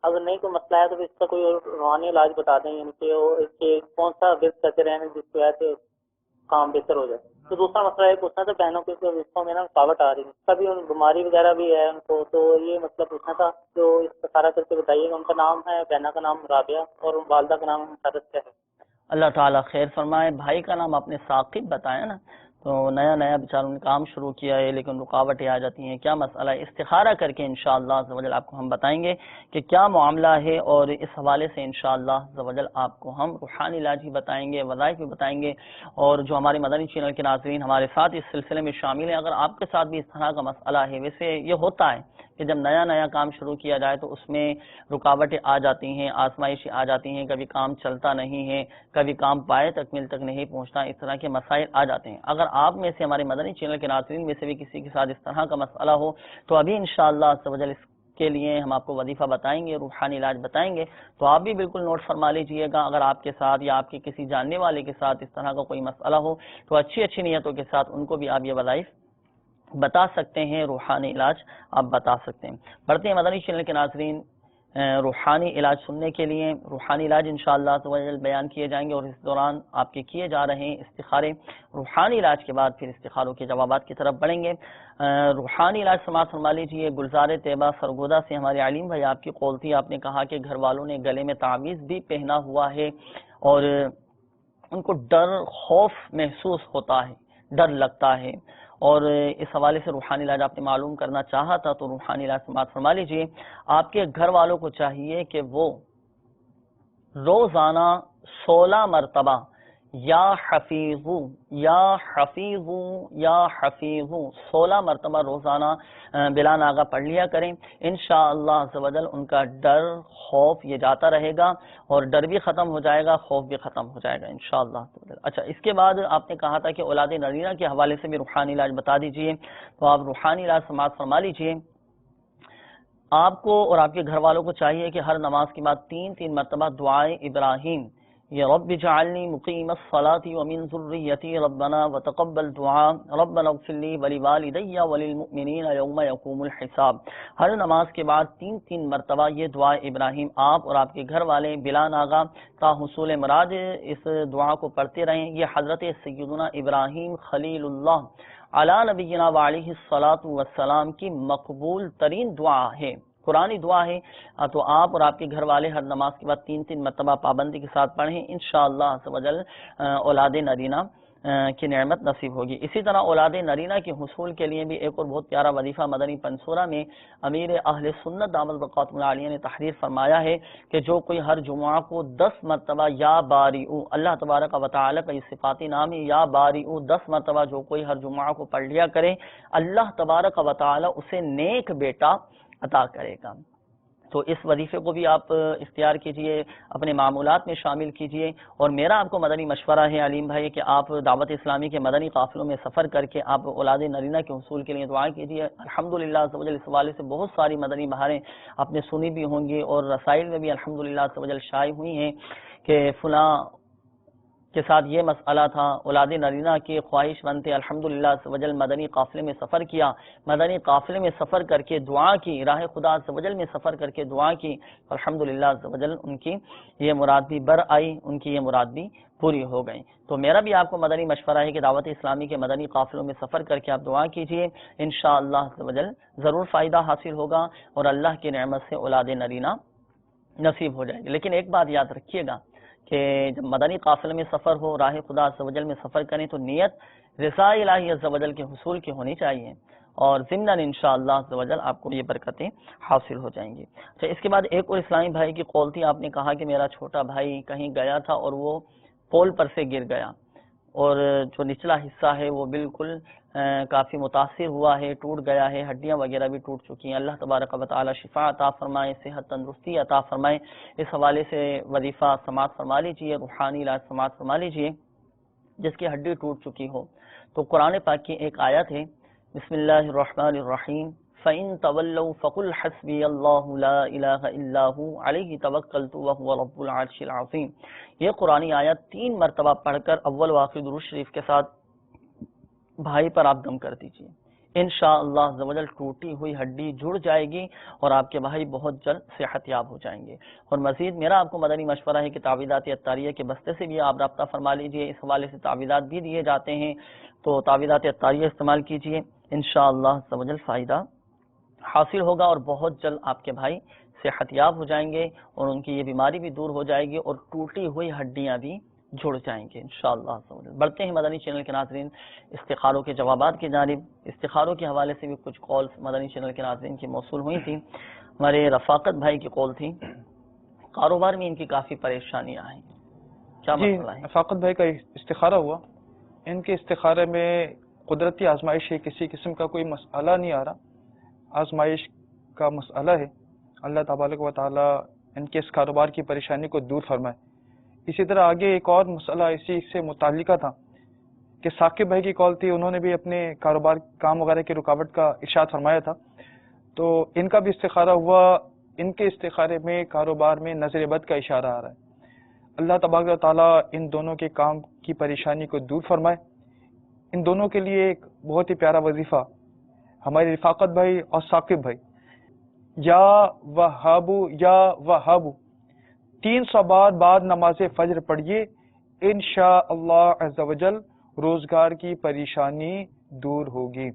اگر نہیں کوئی مسئلہ ہے تو اس کا کوئی روحانی علاج بتا دیں، یعنی کہ کون سا ورد کرتے رہنے جس کی وجہ سے کام بہتر ہو جائے۔ تو دوسرا مسئلہ یہ پوچھنا تھا، بہنوں کے رشتوں میں نا رکاوٹ آ رہی ہے، کبھی ان بیماری وغیرہ بھی ہے ان کو، تو یہ مسئلہ پوچھنا تھا، جو استخارہ کر کے بتائیے گا۔ ان کا نام ہے، بہنا کا نام رابعہ اور والدہ کا نام مسرت ہے۔ اللہ تعالیٰ خیر فرمائے۔ بھائی کا نام آپ نے ثاقب بتایا نا، تو نیا بیچاروں نے کام شروع کیا ہے لیکن رکاوٹیں آ جاتی ہیں، کیا مسئلہ ہے؟ استخارہ کر کے انشاءاللہ عز و جل آپ کو ہم بتائیں گے کہ کیا معاملہ ہے، اور اس حوالے سے انشاءاللہ عز و جل آپ کو ہم روحانی علاج بھی بتائیں گے، وظائف بھی بتائیں گے، اور جو ہمارے مدنی چینل کے ناظرین ہمارے ساتھ اس سلسلے میں شامل ہیں، اگر آپ کے ساتھ بھی اس طرح کا مسئلہ ہے، ویسے یہ ہوتا ہے کہ جب نیا کام شروع کیا جائے تو اس میں رکاوٹیں آ جاتی ہیں، آزمائشیں آ جاتی ہیں، کبھی کام چلتا نہیں ہے، کبھی کام پائے تکمیل تک نہیں پہنچتا، اس طرح کے مسائل آ جاتے ہیں۔ اگر آپ میں سے، ہمارے مدنی چینل کے ناظرین میں سے بھی کسی کے ساتھ اس طرح کا مسئلہ ہو تو ابھی انشاءاللہ عز و جل اس کے لیے ہم آپ کو وظیفہ بتائیں گے، روحانی علاج بتائیں گے، تو آپ بھی بالکل نوٹ فرما لیجئے گا۔ اگر آپ کے ساتھ یا آپ کے کسی جاننے والے کے ساتھ اس طرح کا کوئی مسئلہ ہو تو اچھی نیتوں کے ساتھ ان کو بھی آپ یہ وظائف بتا سکتے ہیں روحانی علاج آپ بتا سکتے ہیں. بڑھتے ہیں مدنی چینل کے ناظرین روحانی علاج سننے کے لیے. روحانی علاج انشاءاللہ تعالی بیان کیے جائیں گے اور اس دوران آپ کے کیے جا رہے ہیں استخارے. روحانی علاج کے بعد پھر استخاروں کے جوابات کی طرف بڑھیں گے. روحانی علاج سماعت فرما لیجیے. گلزار طیبہ سرگودا سے ہمارے علیم بھائی آپ کی قول تھی. آپ نے کہا کہ گھر والوں نے گلے میں تعویذ بھی پہنا ہوا ہے اور ان کو ڈر خوف محسوس ہوتا ہے, ڈر لگتا ہے, اور اس حوالے سے روحانی علاج آپ نے معلوم کرنا چاہا تھا تو روحانی علاج سماعت فرما لیجیے. آپ کے گھر والوں کو چاہیے کہ وہ روزانہ 16 مرتبہ یا حفیظو یا حفیظو یا حفیظو 16 مرتبہ روزانہ بلا ناغہ پڑھ لیا کریں. انشاءاللہ عز و جل ان کا ڈر خوف یہ جاتا رہے گا اور ڈر بھی ختم ہو جائے گا, خوف بھی ختم ہو جائے گا انشاءاللہ عز و جل. اچھا, اس کے بعد آپ نے کہا تھا کہ اولاد نرینہ کے حوالے سے بھی روحانی علاج بتا دیجئے, تو آپ روحانی علاج سماعت فرما لیجئے. آپ کو اور آپ کے گھر والوں کو چاہیے کہ ہر نماز کے بعد 3 مرتبہ دعائے ابراہیم یا رب اجعلنی مقیم الصلاۃ ومن ذریتی ربنا وتقبل دعاء ربنا اغفر لی ولوالدی وللمؤمنین یوم یقوم الحساب, ہر نماز کے بعد 3 مرتبہ یہ دعا ابراہیم آپ اور آپ کے گھر والے بلا ناغہ تا حصول مراد اس دعا کو پڑھتے رہیں. یہ حضرت سیدنا ابراہیم خلیل اللہ علی نبینا وعلیہ الصلاۃ والسلام کی مقبول ترین دعا ہے, قرآنی دعا ہے. تو آپ اور آپ کے گھر والے ہر نماز کے بعد 3 مرتبہ پابندی کے ساتھ پڑھیں. انشاءاللہ عز و جل اولاد نرینہ کی نعمت نصیب ہوگی. اسی طرح اولاد نرینہ کے حصول کے لیے بھی ایک اور بہت پیارا وظیفہ مدنی پنصورہ میں امیر اہل سنت دامت بقاتم العالیہ نے تحریر فرمایا ہے کہ جو کوئی ہر جمعہ کو 10 مرتبہ یا باریعو, اللہ تبارک و تعالی کا یہ صفاتی نام ہے یا باریعو, 10 مرتبہ جو کوئی ہر جمعہ کو پڑھ لیا کرے اللہ تبارک و تعالی اسے نیک بیٹا عطا کرے گا. تو اس وظیفے کو بھی آپ اختیار کیجئے, اپنے معمولات میں شامل کیجئے. اور میرا آپ کو مدنی مشورہ ہے علیم بھائی کہ آپ دعوت اسلامی کے مدنی قافلوں میں سفر کر کے آپ اولاد نرینہ کے حصول کے لیے دعا کیجئے. الحمدللہ عز و جل اس حوالے سے بہت ساری مدنی بہاریں آپ نے سنی بھی ہوں گی اور رسائل میں بھی الحمدللہ عز و جل شائع ہوئی ہیں کہ فلاں کے ساتھ یہ مسئلہ تھا, اولاد نرینہ کی خواہش مند تھے, الحمدللہ عز و جل مدنی قافلے میں سفر کیا, مدنی قافلے میں سفر کر کے دعا کی, راہ خدا عز و جل میں سفر کر کے دعا کی, الحمدللہ عز و جل ان کی یہ مراد بھی بر آئی, ان کی یہ مراد بھی پوری ہو گئی. تو میرا بھی آپ کو مدنی مشورہ ہے کہ دعوت اسلامی کے مدنی قافلوں میں سفر کر کے آپ دعا کیجئے, انشاءاللہ عز و جل ضرور فائدہ حاصل ہوگا اور اللہ کی نعمت سے اولاد نرینہ نصیب ہو جائے گی. لیکن ایک بات یاد رکھیے گا کہ جب مدنی قافلے میں سفر ہو, راہ خدا عز و جل میں سفر کریں تو نیت رضا الہی عز و جل کے حصول کی ہونی چاہیے اور ضمناً انشاءاللہ عز و جل آپ کو یہ برکتیں حاصل ہو جائیں گی. اچھا, اس کے بعد ایک اور اسلامی بھائی کی قول تھی. آپ نے کہا کہ میرا چھوٹا بھائی کہیں گیا تھا اور وہ پول پر سے گر گیا اور جو نچلا حصہ ہے وہ بالکل کافی متاثر ہوا ہے, ٹوٹ گیا ہے, ہڈیاں وغیرہ بھی ٹوٹ چکی ہیں. اللہ تبارک و تعالی شفا عطا فرمائے, صحت تندرستی عطا فرمائے. اس حوالے سے وظیفہ سماعت فرما لیجیے, روحانی علاج سماعت فرما لیجیے. جس کی ہڈی ٹوٹ چکی ہو تو قرآن پاک کی ایک آیت ہے, بسم اللہ الرحمن الرحیم, فَإِن تَوَلَّوْا فَقُلْ حَسْبِيَ اللَّهُ لَا إِلَٰهَ إِلَّا هُوَ عَلَيْهِ تَوَكَّلْتُ وَهُوَ رَبُّ الْعَرْشِ الْعَظِيمِ. یہ قرآنی آیت 3 مرتبہ پڑھ کر اول و آخر درود شریف کے ساتھ بھائی پر آپ دم کر دیجیے. انشاءاللہ عز و جل ٹوٹی ہوئی ہڈی جڑ جائے گی اور آپ کے بھائی بہت جلد صحت یاب ہو جائیں گے. اور مزید میرا آپ کو مدنی مشورہ ہے کہ تعویذات عطاریہ کے بستے سے بھی آپ رابطہ فرما لیجیے. اس حوالے سے تعویذات بھی دیے جاتے ہیں تو تعویذات عطاریہ استعمال کیجیے, انشاءاللہ عز و جل فائدہ حاصل ہوگا اور بہت جلد آپ کے بھائی صحت یاب ہو جائیں گے اور ان کی یہ بیماری بھی دور ہو جائے گی اور ٹوٹی ہوئی ہڈیاں بھی جڑ جائیں گے انشاءاللہ عز و جل. بڑھتے ہیں مدنی چینل کے ناظرین استخاروں کے جوابات کی جانب. استخاروں کے حوالے سے بھی کچھ کالز مدنی چینل کے ناظرین کی موصول ہوئی تھی. ہمارے رفاقت بھائی کی کال تھی, کاروبار میں ان کی کافی پریشانیاں ہیں, کیا مسئلہ ہے؟ رفاقت بھائی کا استخارہ ہوا, ان کے استخارے میں قدرتی آزمائش ہے, کسی قسم کا کوئی مسئلہ نہیں آ رہا, آزمائش کا مسئلہ ہے. اللہ تبارک و تعالی ان کے اس کاروبار کی پریشانی کو دور فرمائے. اسی طرح آگے ایک اور مسئلہ اسی سے متعلقہ تھا کہ ثاقب بھائی کی کال تھی, انہوں نے بھی اپنے کاروبار کام وغیرہ کی رکاوٹ کا ارشاد فرمایا تھا, تو ان کا بھی استخارہ ہوا. ان کے استخارے میں کاروبار میں نظر بد کا اشارہ آ رہا ہے. اللہ تبارک و تعالی ان دونوں کے کام کی پریشانی کو دور فرمائے. ان دونوں کے لیے ایک بہت ہی پیارا وظیفہ ہمارے رفاقت بھائی اور ثاقب بھائی، یا وہابو 300 بار بعد نماز فجر پڑھیے، انشاءاللہ عز و جل روزگار کی پریشانی دور ہوگی۔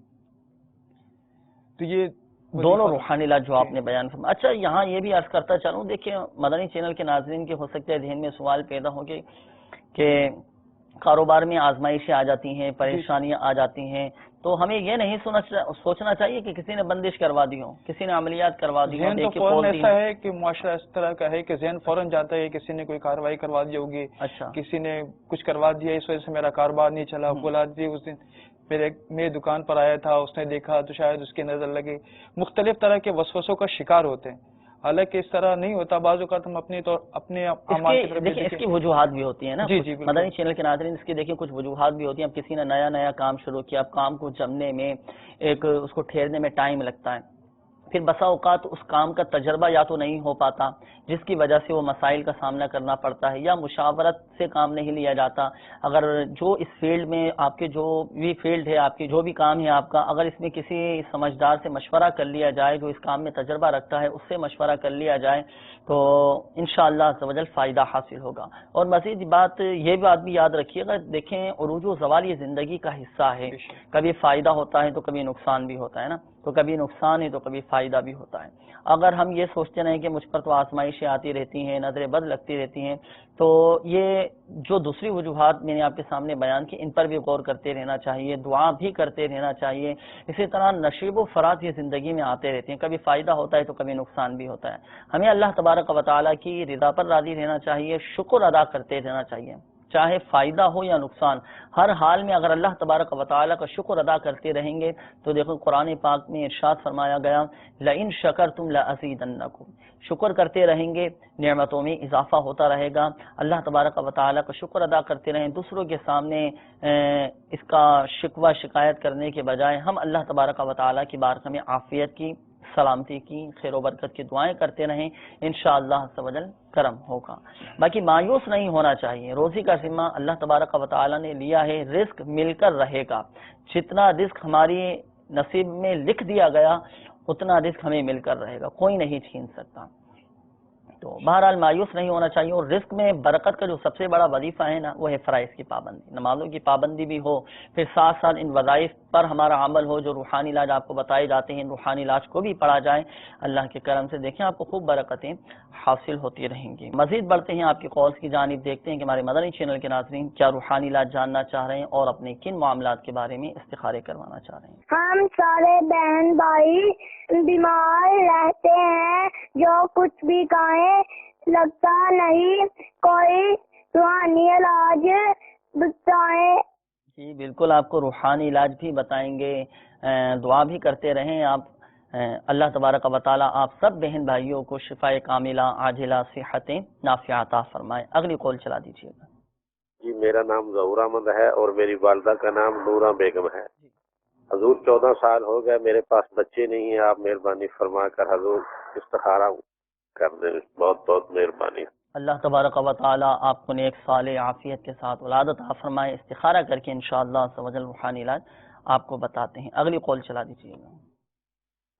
تو یہ دونوں روحانی علاج جو آپ نے بیان فرمایا۔ اچھا، یہاں یہ بھی عرض کرتا چلوں، دیکھیں مدنی چینل کے ناظرین کے ہو سکتا ہے ذہن میں سوال پیدا ہو کہ کاروبار میں آزمائشیں آ جاتی ہیں، پریشانیاں آ جاتی ہیں، تو ہمیں یہ نہیں سوچنا چاہیے کہ کسی نے بندش کروا دی ہو، کسی نے عملیات کروا دی ہو۔ ذہن تو فوراً ایسا ہے کہ معاشرہ اس طرح کا ہے کہ ذہن فوراً جاتا ہے کسی نے کوئی کارروائی کروا دی ہوگی، اچھا کسی نے کچھ کروا دیا، اس وجہ سے میرا کاروبار نہیں چلا، بلا دی اس دن میری دکان پر آیا تھا، اس نے دیکھا تو شاید اس کی نظر لگی۔ مختلف طرح کے وسوسوں کا شکار ہوتے ہیں، حالانکہ اس طرح نہیں ہوتا۔ بعض اوقات ہم اپنے دیکھیں اس کی وجوہات بھی ہوتی ہیں نا، جی مدنی چینل کے ناظرین، اس کی دیکھیں کچھ وجوہات بھی ہوتی ہیں۔ اب کسی نے نیا کام شروع کیا، اب کام کو جمنے میں اس کو ٹھہرنے میں ٹائم لگتا ہے، پھر بسا اوقات اس کام کا تجربہ یا تو نہیں ہو پاتا، جس کی وجہ سے وہ مسائل کا سامنا کرنا پڑتا ہے، یا مشاورت سے کام نہیں لیا جاتا۔ اگر جو اس فیلڈ میں آپ کے جو بھی فیلڈ ہے، آپ کی جو بھی کام ہے آپ کا، اگر اس میں کسی سمجھدار سے مشورہ کر لیا جائے جو اس کام میں تجربہ رکھتا ہے، اس سے مشورہ کر لیا جائے تو انشاءاللہ عز و جل فائدہ حاصل ہوگا۔ اور مزید یہ بات بھی یاد رکھیے گا، دیکھیں عروج و زوال یہ زندگی کا حصہ ہے، کبھی فائدہ ہوتا ہے تو کبھی نقصان بھی ہوتا ہے نا، تو کبھی نقصان ہے تو کبھی فائدہ بھی ہوتا ہے۔ اگر ہم یہ سوچتے رہیں کہ مجھ پر تو آزمائشیں آتی رہتی ہیں، نظریں بد لگتی رہتی ہیں، تو یہ جو دوسری وجوہات میں نے آپ کے سامنے بیان کی، ان پر بھی غور کرتے رہنا چاہیے، دعا بھی کرتے رہنا چاہیے۔ اسی طرح نشیب و فراز یہ زندگی میں آتے رہتے ہیں، کبھی فائدہ ہوتا ہے تو کبھی نقصان بھی ہوتا ہے۔ ہمیں اللہ تبارک و تعالیٰ کی رضا پر راضی رہنا چاہیے، شکر ادا کرتے رہنا چاہیے، چاہے فائدہ ہو یا نقصان، ہر حال میں اگر اللہ تبارک و تعالیٰ کا شکر ادا کرتے رہیں گے تو دیکھو قرآن پاک میں ارشاد فرمایا گیا لئن شکرتم لازیدنکم، شکر کرتے رہیں گے نعمتوں میں اضافہ ہوتا رہے گا۔ اللہ تبارک و تعالیٰ کا شکر ادا کرتے رہیں، دوسروں کے سامنے اس کا شکوہ شکایت کرنے کے بجائے ہم اللہ تبارک و تعالیٰ کی بارگاہ میں عافیت کی، سلامتی کی، خیر و برکت کی دعائیں کرتے رہیں، انشاءاللہ عز و جل کرم ہوگا۔ باقی مایوس نہیں ہونا چاہیے، روزی کا ذمہ اللہ تبارک و تعالیٰ نے لیا ہے، رزق مل کر رہے گا، جتنا رزق ہماری نصیب میں لکھ دیا گیا اتنا رزق ہمیں مل کر رہے گا، کوئی نہیں چھین سکتا۔ تو بہرحال مایوس نہیں ہونا چاہیے، اور رزق میں برکت کا جو سب سے بڑا وظیفہ ہے نا، وہ ہے فرائض کی پابندی، نمازوں کی پابندی بھی ہو، پھر ساتھ ساتھ ان وظائف پر ہمارا عمل ہو، جو روحانی علاج آپ کو بتائے جاتے ہیں، روحانی علاج کو بھی پڑھا جائے، اللہ کے کرم سے دیکھیں آپ کو خوب برکتیں حاصل ہوتی رہیں گی۔ مزید بڑھتے ہیں آپ کی کالز کی جانب، دیکھتے ہیں کہ ہمارے مدنی چینل کے ناظرین کیا روحانی علاج جاننا چاہ رہے ہیں اور اپنے کن معاملات کے بارے میں استخارے کروانا چاہ رہے ہیں۔ ہم سارے بہن بھائی بیمار رہتے ہیں، جو کچھ بھی کھائیں لگتا نہیں، کوئی روحانی علاج بتائیں۔ جی بالکل، آپ کو روحانی علاج بھی بتائیں گے، دعا بھی کرتے رہیں آپ، اللہ تبارک و تعالیٰ آپ سب بہن بھائیوں کو شفاء کاملہ عاجلہ صحت نافعہ عطا فرمائے۔ اگلی کال چلا دیجیے گا۔ جی میرا نام ظہور احمد ہے اور میری والدہ کا نام نورہ بیگم ہے۔ حضور 14 سال ہو گئے میرے پاس بچے نہیں ہیں، آپ مہربانی فرما کر حضور استخارہ کر دیں، بہت بہت مہربانی۔ اللہ تبارک و تعالیٰ آپ کو نیک صالح عافیت کے ساتھ اولاد عطا فرمائے۔ استخارہ کر کے انشاءاللہ عز و جل روحانی علاج آپ کو بتاتے ہیں۔ اگلی کال چلا دیجیے گا۔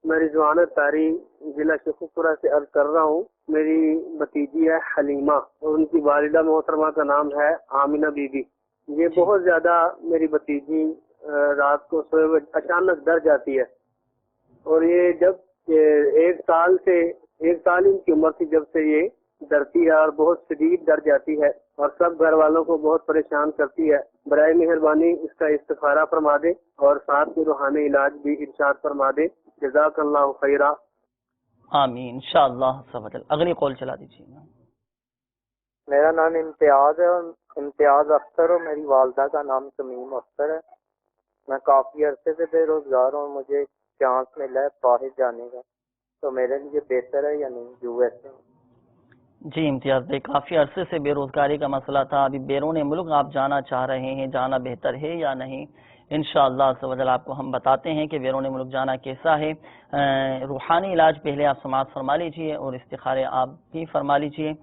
میں رضوان طاری ضلع شیخوپورہ سے عرض کر رہا ہوں، میری بھتیجی ہے حلیمہ اور ان کی والدہ محترمہ کا نام ہے آمینہ بی بی۔ یہ بہت زیادہ میری بھتیجی رات کو سوئے ہوئے اچانک ڈر جاتی ہے، اور یہ جب 1 سال ان کی عمر تھی جب سے یہ ڈرتی ہے اور بہت شدید ڈر جاتی ہے اور سب گھر والوں کو بہت پریشان کرتی ہے۔ برائے مہربانی اس کا استخارہ فرما دے اور ساتھ میں روحانی علاج بھی ارشاد فرما دے، جزاک اللہ خیرہ۔ آمین انشاءاللہ عز و جل۔ اگلی کال چلا دیجیے گا۔ میرا نام امتیاز ہے اور امتیاز اختر، اور میری والدہ کا نام تمیم اختر ہے۔ میں کافی عرصے سے بے روزگار ہوں، مجھے چانس ملا ہے باہر جانے کا، تو میرے لیے بہتر ہے یا نہیں یو ایس اے؟ جی امتیاز بھائی، کافی عرصے سے بے روزگاری کا مسئلہ تھا، ابھی بیرون ملک آپ جانا چاہ رہے ہیں، جانا بہتر ہے یا نہیں؟ انشاءاللہ عز و جل آپ کو ہم بتاتے ہیں کہ بیرون ملک جانا کیسا ہے۔ روحانی علاج پہلے آپ سماعت فرما لیجئے اور استخارے آپ بھی فرما لیجئے۔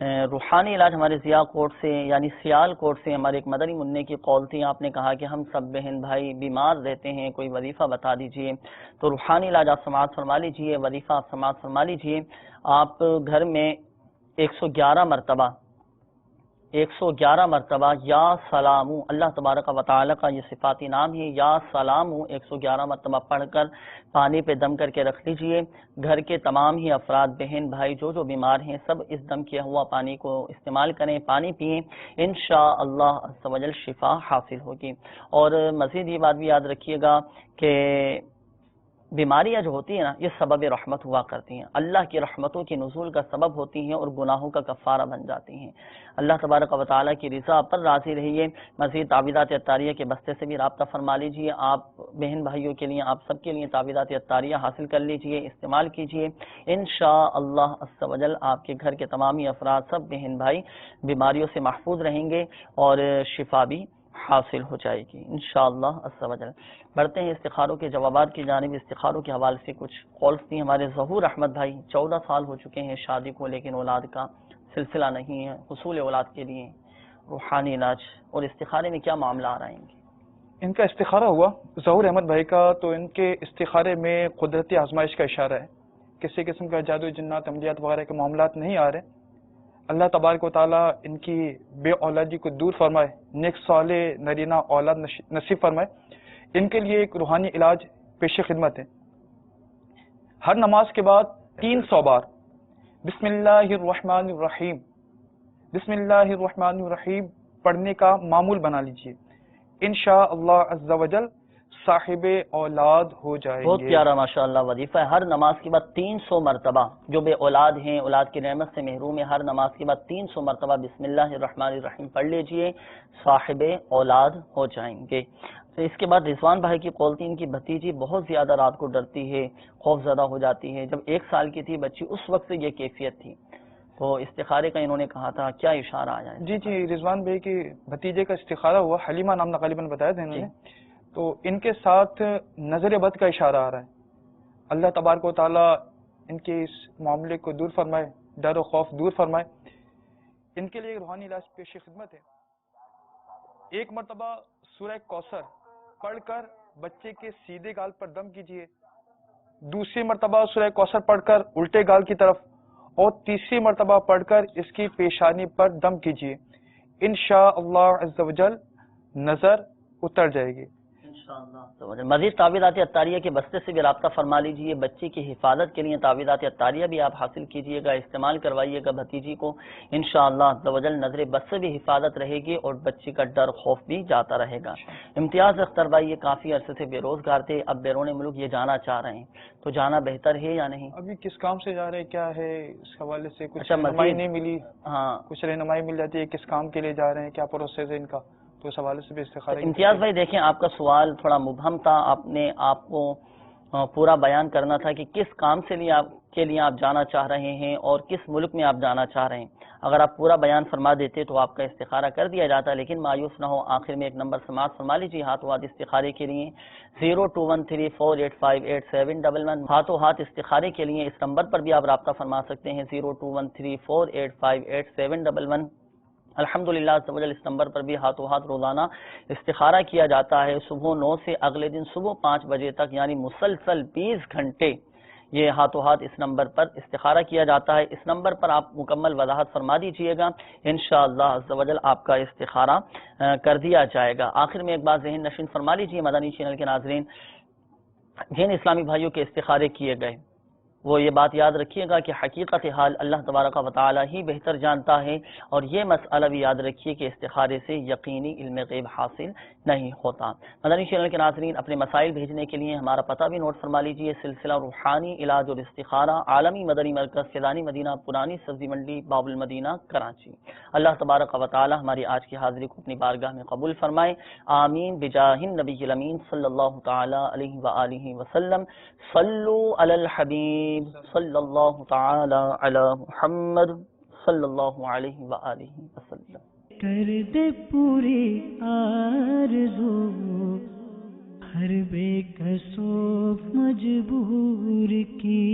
روحانی علاج ہمارے ضیاء کوٹ سے یعنی سیال کوٹ سے ہمارے ایک مدنی منع کی قول تھی. آپ نے کہا کہ ہم سب بہن بھائی بیمار رہتے ہیں, کوئی وظیفہ بتا دیجئے. تو روحانی علاج آپ سماعت فرما لیجئے, وظیفہ آپ سماعت فرما لیجئے. آپ گھر میں 111 مرتبہ یا سلامو, اللہ تبارک و تعالی کا یہ صفاتی نام ہے, یا سلامو 111 مرتبہ پڑھ کر پانی پہ دم کر کے رکھ لیجئے. گھر کے تمام ہی افراد بہن بھائی جو بیمار ہیں سب اس دم کیا ہوا پانی کو استعمال کریں, پانی پئیں, انشاءاللہ عز و جل شفا حاصل ہوگی. اور مزید یہ بات بھی یاد رکھیے گا کہ بیماریاں جو ہوتی ہیں نا یہ سبب رحمت ہوا کرتی ہیں, اللہ کی رحمتوں کی نزول کا سبب ہوتی ہیں اور گناہوں کا کفارہ بن جاتی ہیں. اللہ تبارک و تعالیٰ کی رضا پر راضی رہیے. مزید تعویذات عطاریہ کے بستے سے بھی رابطہ فرما لیجئے. آپ بہن بھائیوں کے لیے, آپ سب کے لیے تعویذات عطاریہ حاصل کر لیجئے, استعمال کیجئے. انشاءاللہ عز و جل آپ کے گھر کے تمامی افراد سب بہن بھائی بیماریوں سے محفوظ رہیں گے اور شفا بھی حاصل ہو جائے گی انشاءاللہ عز و جل. بڑھتے ہیں استخاروں کے جوابات کی جانب. استخاروں کے حوالے سے کچھ کالز تھیں. ہمارے ظہور احمد بھائی 14 سال ہو چکے ہیں شادی کو, لیکن اولاد کا سلسلہ نہیں ہے. حصول اولاد کے لیے روحانی علاج اور استخارے میں کیا معاملہ آ رہے ہیں؟ ان کا استخارہ ہوا ظہور احمد بھائی کا, تو ان کے استخارے میں قدرتی آزمائش کا اشارہ ہے. کسی قسم کا جادو جنات عملیات وغیرہ کے معاملات نہیں آ رہے. اللہ تبارک و تعالیٰ ان کی بے اولادی کو دور فرمائے, نیک صالح نرینہ اولاد نصیب فرمائے. ان کے لیے ایک روحانی علاج پیش خدمت ہے. ہر نماز کے بعد 300 بار بسم اللہ الرحمن الرحیم بسم اللہ الرحمن الرحیم پڑھنے کا معمول بنا لیجئے. انشاءاللہ عز و جل صاحب اولاد ہو جائیں گے. بہت پیارا ماشاءاللہ وظیفہ ہے. ہر نماز کے بعد 300 مرتبہ, جو بے اولاد ہیں, اولاد کی نعمت سے محروم ہیں, ہر نماز کے بعد 300 مرتبہ بسم اللہ الرحمن الرحیم پڑھ لیجئے, صاحب اولاد ہو جائیں گے. تو اس کے بعد رضوان بھائی کی قول تھی, ان کی بھتیجی بہت زیادہ رات کو ڈرتی ہے, خوف زدہ ہو جاتی ہے. جب 1 سال کی تھی بچی اس وقت سے یہ کیفیت تھی, تو استخارے کا انہوں نے کہا تھا, کیا اشارہ آیا ہے؟ جی رضوان بھائی کی بھتیجے کا استخارہ ہوا, حلیمہ نام غالباً بتایا تھا انہوں نے. تو ان کے ساتھ نظر بد کا اشارہ آ رہا ہے. اللہ تبارک و تعالیٰ ان کے اس معاملے کو دور فرمائے, ڈر و خوف دور فرمائے. ان کے لیے روحانی علاج پیش خدمت ہے. 1 مرتبہ سورہ کوثر پڑھ کر بچے کے سیدھے گال پر دم کیجیے. 2 مرتبہ سورہ کوثر پڑھ کر الٹے گال کی طرف, اور 3 مرتبہ پڑھ کر اس کی پیشانی پر دم کیجیے. انشاءاللہ عز و جل نظر اتر جائے گی. مزید تعویذات عطاریہ کے بستے سے بھی رابطہ فرما لیجئے. بچی کی حفاظت کے لیے تعویذات عطاریہ بھی آپ حاصل کیجئے گا, استعمال کروائیے گا بھتیجی کو. انشاءاللہ عز و جل نظر بد سے بھی حفاظت رہے گی اور بچی کا ڈر خوف بھی جاتا رہے گا. امتیاز اختر بھائی یہ کافی عرصے سے بے روزگار تھے, اب بیرون ملک یہ جانا چاہ رہے ہیں, تو جانا بہتر ہے یا نہیں؟ ابھی کس کام سے جا رہے ہیں, کیا ہے اس حوالے سے کچھ رہنمائی نہیں ملی. ہاں, کچھ رہنمائی مل جاتی ہے, کس کام کے لیے جا رہے ہیں, کیا پروسیس ہے ان کا, تو اس حوالے سے بھی استخارہ. امتیاز بھائی دیکھیں, آپ کا سوال تھوڑا مبہم تھا, آپ نے آپ کو پورا بیان کرنا تھا کہ کس کام سے کے لیے آپ جانا چاہ رہے ہیں اور کس ملک میں آپ جانا چاہ رہے ہیں. اگر آپ پورا بیان فرما دیتے تو آپ کا استخارہ کر دیا جاتا, لیکن مایوس نہ ہو. آخر میں ایک نمبر سماعت فرما لیجیے ہاتھوں ہاتھ استخارے کے لیے 0213485711. ہاتھوں ہاتھ استخارے کے لیے اس نمبر پر بھی آپ رابطہ فرما سکتے ہیں 0213485711. الحمدللہ اس نمبر پر بھی ہاتھوں ہاتھ روزانہ استخارہ کیا جاتا ہے. صبح 9 سے اگلے دن صبح 5 بجے تک, یعنی مسلسل 20 گھنٹے یہ ہاتھوں ہاتھ اس نمبر پر استخارہ کیا جاتا ہے. اس نمبر پر آپ مکمل وضاحت فرما دیجئے گا, انشاءاللہ عز و جل آپ کا استخارہ کر دیا جائے گا. آخر میں ایک بات ذہن نشین فرما لیجئے مدنی چینل کے ناظرین, جن اسلامی بھائیوں کے استخارے کیے گئے وہ یہ بات یاد رکھیے گا کہ حقیقت حال اللہ تبارک و تعالی ہی بہتر جانتا ہے, اور یہ مسئلہ بھی یاد رکھیے کہ استخارے سے یقینی علم غیب حاصل نہیں ہوتا. مدنی چینل کے ناظرین اپنے مسائل بھیجنے کے لیے ہمارا پتہ بھی نوٹ فرما لیجئے. سلسلہ روحانی علاج اور استخارہ, عالمی مدنی مرکز فیضانی مدینہ, پرانی سبزی منڈی, باب المدینہ, کراچی. اللہ تبارک و تعالی ہماری آج کی حاضری کو اپنی بارگاہ میں قبول فرمائے, آمین بجاہ النبی الامین صلی اللہ تعالی علیہ وآلہ وسلم. صلو علی الحبیب صلی اللہ تعالی علی محمد صلی اللہ علیہ وآلہ وسلم. کر دے پوری آرزو ہر بے کسو مجبور کی.